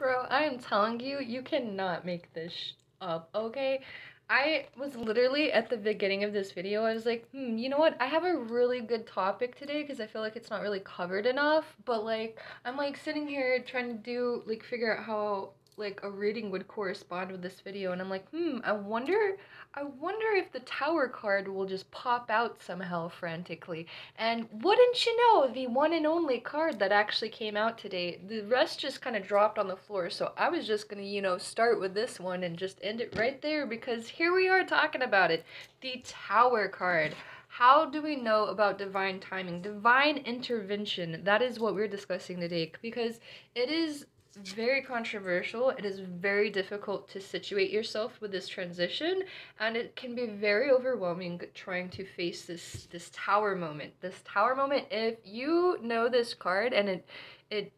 Bro, I am telling you, you cannot make this up, okay? I was literally at the beginning of this video, I was like, you know what? I have a really good topic today because I feel like it's not really covered enough. But like, I'm like sitting here trying to like figure out how like a reading would correspond with this video, and I'm like, I wonder if the tower card will just pop out somehow frantically. And wouldn't you know, the one and only card that actually came out today, the rest just kind of dropped on the floor. So I was just gonna, start with this one and just end it right there because here we are talking about it. The Tower card. How do we know about divine timing? Divine intervention. That is what we're discussing today because it is very controversial. It is very difficult to situate yourself with this transition, and it can be very overwhelming trying to face this tower moment. This tower moment, if you know this card and it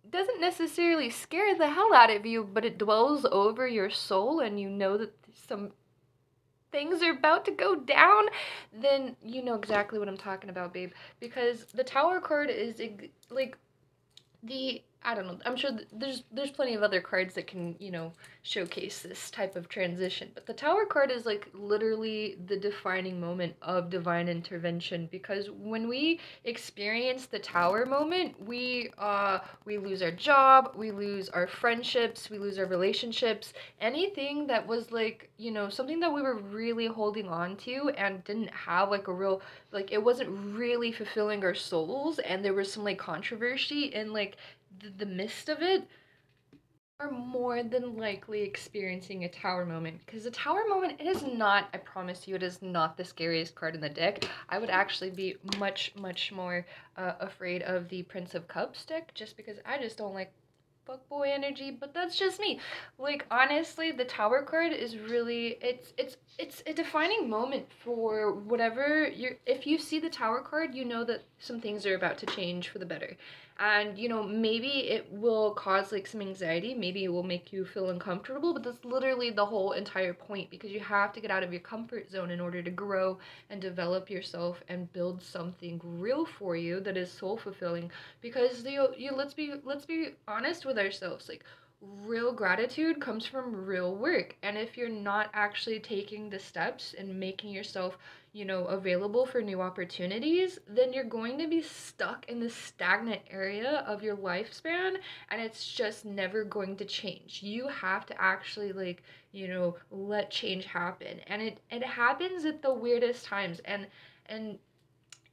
doesn't necessarily scare the hell out of you, but it dwells over your soul and you know that some things are about to go down, then you know exactly what I'm talking about, babe. Because the tower card is like the I don't know. I'm sure there's plenty of other cards that can, showcase this type of transition. But the Tower card is like literally the defining moment of divine intervention because when we experience the Tower moment, we lose our job, we lose our friendships, we lose our relationships, anything that was like, something that we were really holding on to and didn't have like a real like it wasn't really fulfilling our souls, and there was some like controversy in like the midst of it, are more than likely experiencing a tower moment. Because a tower moment, it is not, I promise you, it is not the scariest card in the deck. I would actually be much more afraid of the Prince of Cups deck just because I just don't like fuckboy energy, but that's just me. Like honestly, the Tower card is really it's a defining moment for whatever you're. If you see the Tower card, you know that some things are about to change for the better. And maybe it will cause like some anxiety, maybe it will make you feel uncomfortable, but that's literally the whole entire point because you have to get out of your comfort zone in order to grow and develop yourself and build something real for you that is soul fulfilling. Because let's be honest with ourselves, like real gratitude comes from real work, and if you're not actually taking the steps and making yourself available for new opportunities, then you're going to be stuck in this stagnant area of your lifespan, and it's just never going to change. You have to actually like let change happen, and it happens at the weirdest times, and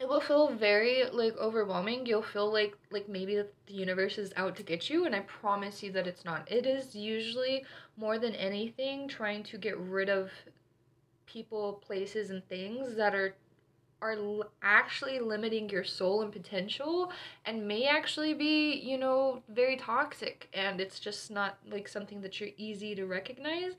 it will feel very like overwhelming. You'll feel like maybe the universe is out to get you, and I promise you that it's not. It is usually more than anything trying to get rid of people, places, and things that actually limiting your soul and potential, and may actually be very toxic, and it's just not like something that you're easy to recognize.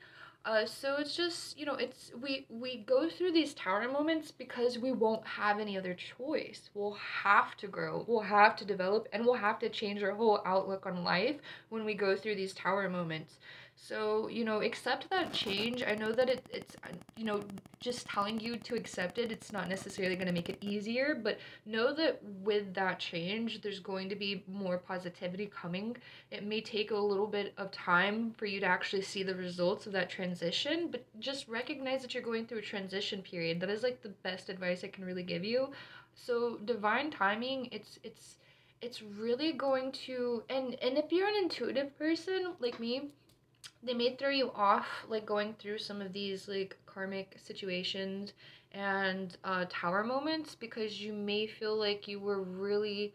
So it's just it's we go through these tower moments because we won't have any other choice. We'll have to grow, we'll have to develop, and we'll have to change our whole outlook on life when we go through these tower moments. So accept that change. I know that it's just telling you to accept it, it's not necessarily going to make it easier, but know that with that change, there's going to be more positivity coming. It may take a little bit of time for you to actually see the results of that transition, but just recognize that you're going through a transition period. That is like the best advice I can really give you. So divine timing, it's really going to, and if you're an intuitive person like me, they may throw you off like going through some of these like karmic situations and tower moments because you may feel like you were really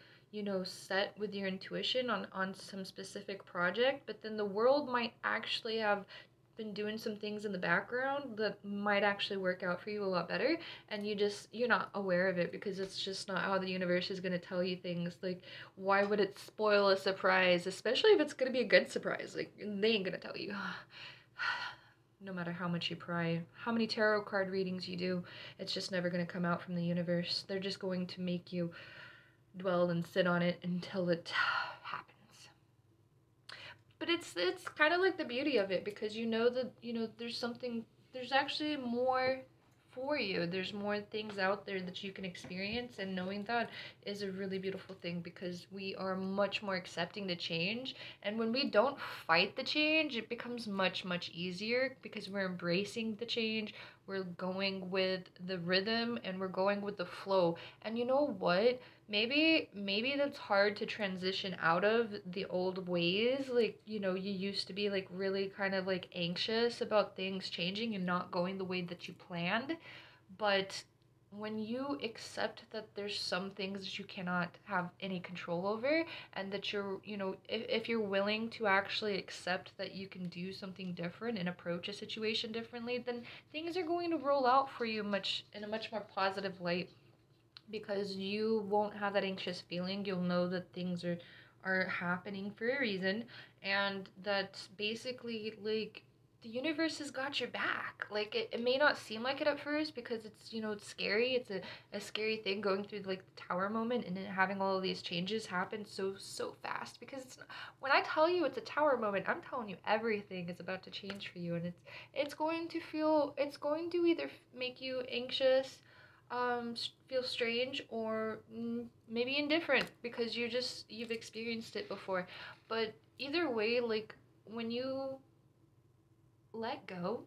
set with your intuition on some specific project, but then the world might actually have been doing some things in the background that might actually work out for you a lot better, and you're not aware of it because it's just not how the universe is going to tell you things. Like, why would it spoil a surprise, especially if it's going to be a good surprise? Like, they ain't going to tell you. No matter how much you pry, how many tarot card readings you do, it's just never going to come out from the universe. They're just going to make you dwell and sit on it until it happens. But it's kind of like the beauty of it because you know that there's something, there's actually more for you. There's more things out there that you can experience, and knowing that is a really beautiful thing because we are much more accepting to change. And when we don't fight the change, it becomes much, much easier because we're embracing the change. We're going with the rhythm and we're going with the flow. And you know what? Maybe that's hard to transition out of the old ways. Like, you know, you used to be like really kind of like anxious about things changing and not going the way that you planned. But when you accept that there's some things that you cannot have any control over, and that you're, you know, if you're willing to actually accept that you can do something different and approach a situation differently, then things are going to roll out for you much in a much more positive light, because you won't have that anxious feeling. You'll know that things are happening for a reason, and that basically like the universe has got your back. Like it may not seem like it at first because it's, you know, it's scary. It's a scary thing going through like the tower moment and then having all of these changes happen so fast, because it's not, when I tell you it's a tower moment, I'm telling you everything is about to change for you, and it's going to feel, it's going to either make you anxious, feel strange, or maybe indifferent because you've experienced it before. But either way, like when you let go,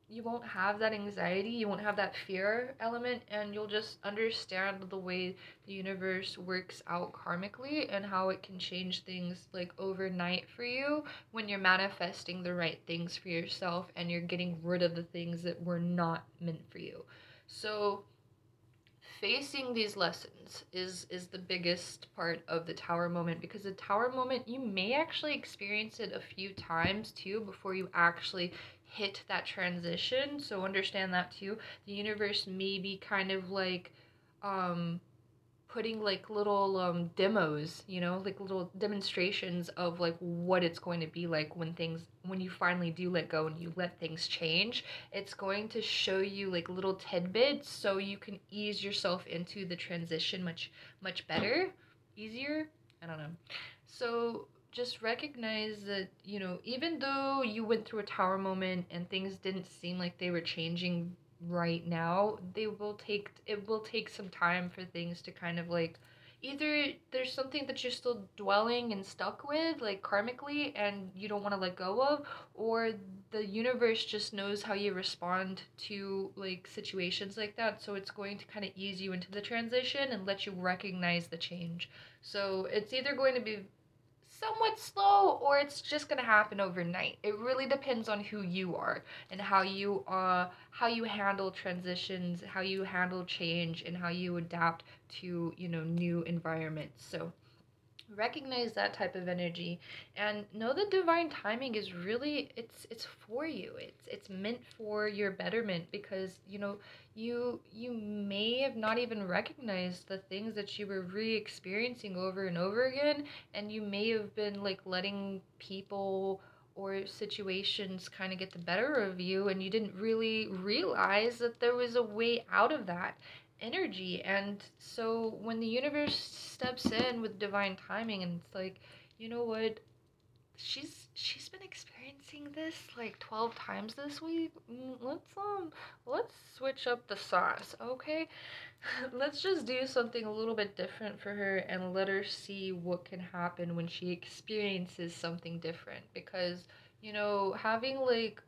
you won't have that anxiety, you won't have that fear element, and you'll just understand the way the universe works out karmically and how it can change things like overnight for you when you're manifesting the right things for yourself and you're getting rid of the things that were not meant for you. So facing these lessons is the biggest part of the tower moment, because the tower moment, you may actually experience it a few times too before you actually hit that transition. So understand that too. The universe may be kind of like um putting like little demos, you know, like little demonstrations of like what it's going to be like when things, when you finally do let go and you let things change. It's going to show you like little tidbits so you can ease yourself into the transition much better, easier, I don't know. So just recognize that, you know, even though you went through a tower moment and things didn't seem like they were changing right now, it will take some time for things to kind of like, either there's something that you're still dwelling and stuck with like karmically and you don't want to let go of, or the universe just knows how you respond to like situations like that, so it's going to kind of ease you into the transition and let you recognize the change. So it's either going to be somewhat slow or it's just going to happen overnight. It really depends on who you are and how you handle transitions, how you handle change, and how you adapt to, you know, new environments. So recognize that type of energy and know that divine timing is really, it's for you. It's meant for your betterment, because you know, you may have not even recognized the things that you were re-experiencing over and over again, and you may have been like letting people or situations kind of get the better of you, and you didn't really realize that there was a way out of that energy. And so when the universe steps in with divine timing and it's like, you know what, she's been experiencing this like 12 times this week. Let's switch up the sauce, okay? Let's just do something a little bit different for her and let her see what can happen when she experiences something different. Because, you know, having like,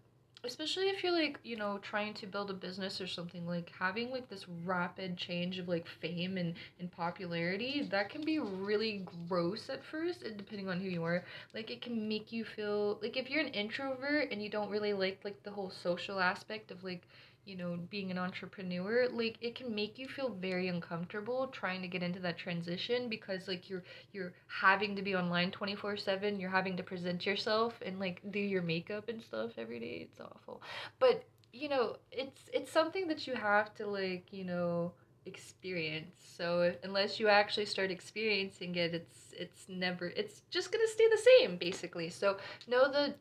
especially if you're like, you know, trying to build a business or something, like having like this rapid change of like fame and popularity, that can be really gross at first, depending on who you are. Like it can make you feel like, if you're an introvert and you don't really like the whole social aspect of like, you know, being an entrepreneur, like it can make you feel very uncomfortable trying to get into that transition, because like you're having to be online 24/7, you're having to present yourself and like do your makeup and stuff every day. It's awful. But you know, it's something that you have to like, you know, experience. So unless you actually start experiencing it, it's never, it's just gonna stay the same basically. So know that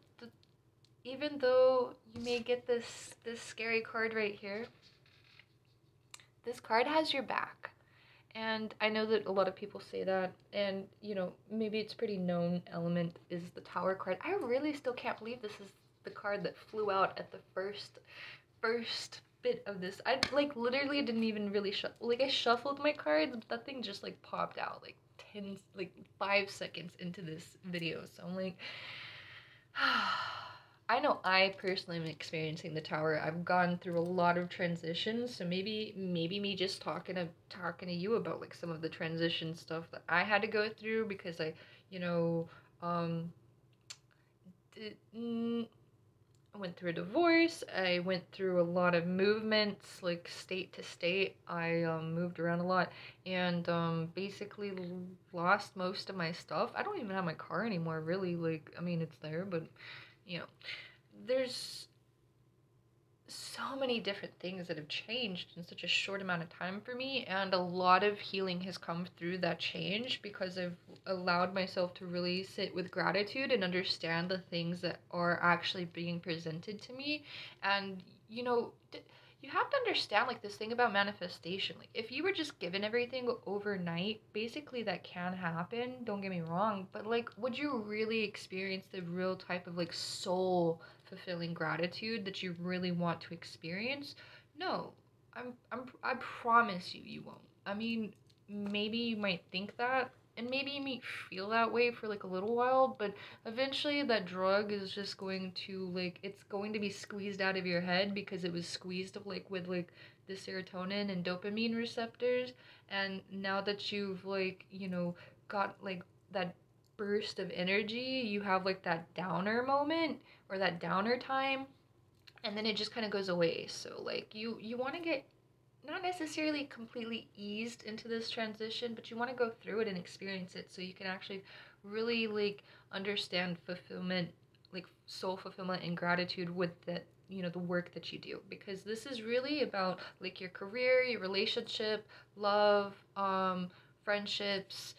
even though you may get this scary card right here, this card has your back. And I know that a lot of people say that, and you know, maybe it's pretty known element is the Tower card. I really still can't believe this is the card that flew out at the first bit of this. I like literally didn't even really like I shuffled my cards, but that thing just like popped out like 10 like 5 seconds into this video. So I'm like I know I personally am experiencing the tower. I've gone through a lot of transitions, so maybe me just talking to you about like some of the transition stuff that I had to go through because I, you know, um did, I went through a divorce. I went through a lot of movements, like state to state. I moved around a lot and basically lost most of my stuff. I don't even have my car anymore, really. Like, I mean, it's there, but you know, there's so many different things that have changed in such a short amount of time for me, and a lot of healing has come through that change because I've allowed myself to really sit with gratitude and understand the things that are actually being presented to me. And you know, you have to understand like this thing about manifestation. Like if you were just given everything overnight, basically that can happen, don't get me wrong, but like would you really experience the real type of like soul fulfilling gratitude that you really want to experience? No. I promise you you won't. I mean, maybe you might think that and maybe you might feel that way for like a little while, but eventually that drug is just going to like it's going to be squeezed out of your head because it was squeezed like with like the serotonin and dopamine receptors. And now that you've like, you know, got like that burst of energy, you have like that downer moment or that downer time, and then it just kind of goes away. So like you want to get not necessarily completely eased into this transition, but you want to go through it and experience it so you can actually really like understand fulfillment, like soul fulfillment and gratitude with that, you know, the work that you do, because this is really about like your career, your relationship, love, friendships,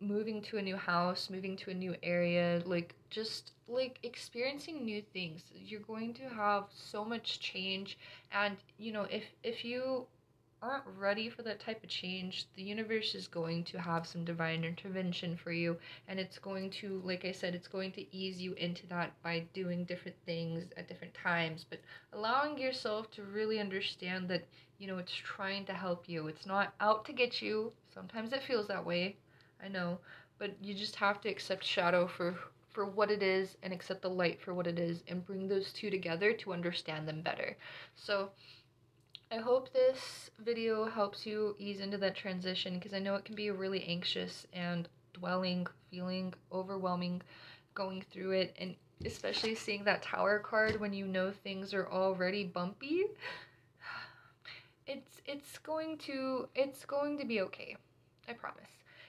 moving to a new house, moving to a new area, like just like experiencing new things. You're going to have so much change, and you know, if you aren't ready for that type of change, the universe is going to have some divine intervention for you, and it's going to, like I said, it's going to ease you into that by doing different things at different times, but allowing yourself to really understand that, you know, it's trying to help you. It's not out to get you. Sometimes it feels that way, I know, but you just have to accept shadow for what it is and accept the light for what it is and bring those two together to understand them better. So I hope this video helps you ease into that transition, because I know it can be a really anxious and dwelling feeling, overwhelming going through it, and especially seeing that tower card when you know things are already bumpy. It's going to be okay. I promise.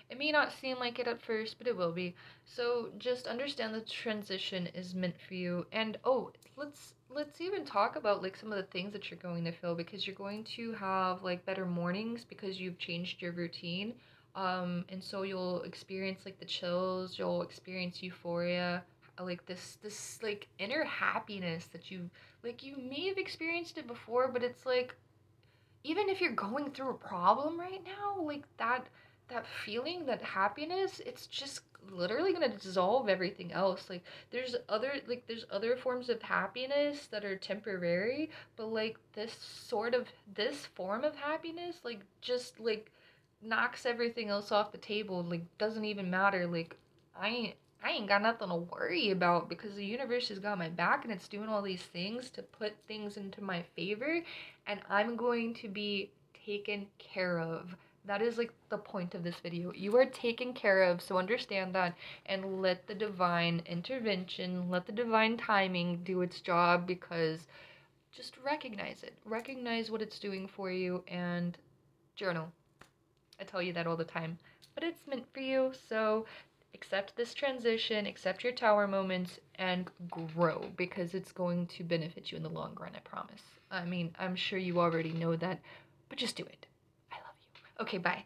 It may not seem like it at first, but it will be. So just understand the transition is meant for you. And oh, let's even talk about like some of the things that you're going to feel, because you're going to have like better mornings because you've changed your routine. And so you'll experience like the chills, you'll experience euphoria, like this like inner happiness that you may have experienced it before, but it's like even if you're going through a problem right now, like that feeling, that happiness, it's just literally going to dissolve everything else. Like there's other forms of happiness that are temporary, but like this form of happiness like just like knocks everything else off the table, like doesn't even matter. Like I ain't got nothing to worry about because the universe has got my back and it's doing all these things to put things into my favor, and I'm going to be taken care of. That is like the point of this video. You are taken care of, so understand that and let the divine intervention, let the divine timing do its job, because just recognize it. Recognize what it's doing for you and journal. I tell you that all the time, but it's meant for you. So accept this transition, accept your tower moments, and grow, because it's going to benefit you in the long run, I promise. I mean, I'm sure you already know that, but just do it. I love you. Okay, bye.